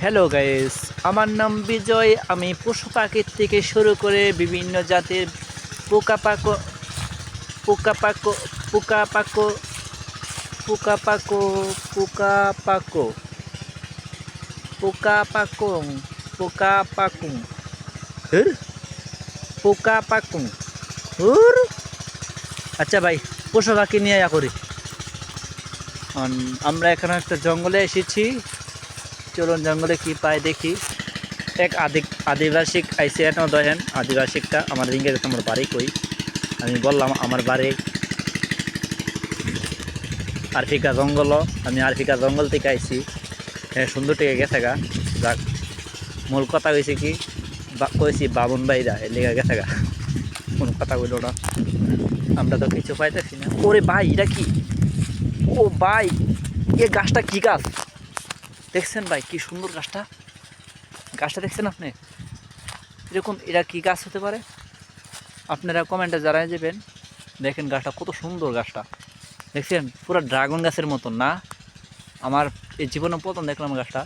Hello guys, আমার নাম বিজয়। আমি পশু পাখির থেকে শুরু করে বিভিন্ন জাতের পোকা পাকো পোকা পাকো পোকা পাকো পোকা পাকো পোকা পাকো পোকা পাকং পোকা পাকুং হুর পোকা পাকুং হুর। আচ্ছা ভাই, পশু পাখি নিয়ে করি। আমরা এখানে একটা জঙ্গলে এসেছি। চলুন জঙ্গলে কি পাই দেখি। এক আদিবাসিক আইসি এটাও দেখেন। আদিবাসিকটা আমার রিঙ্গে গেছে আমার বাড়ি কই। আমি বললাম আমার বাড়ি আরফিকা জঙ্গল। আমি আরফিকা জঙ্গল থেকে আইছি। হ্যাঁ, সুন্দর থেকে গেছে গা। যাক, মূল কথা হয়েছে কি, কইছি বাবন ভাইরা এর লেগে গেছে গা। কোনো কথা বললো না। আমরা তো কিছু পাইতেছি না। ওরে ভাই, এটা কি? ও ভাই, এ গাছটা কি গাছ দেখছেন ভাই? কি সুন্দর গাছটা। গাছটা দেখছেন আপনি? এরকম এটা কি গাছ হতে পারে? আপনারা কমেন্টে জানাই যাবেন। দেখেন গাছটা কত সুন্দর। গাছটা দেখছেন? পুরো ড্রাগন গাছের মতন না? আমার এই জীবনে প্রথম দেখলাম গাছটা।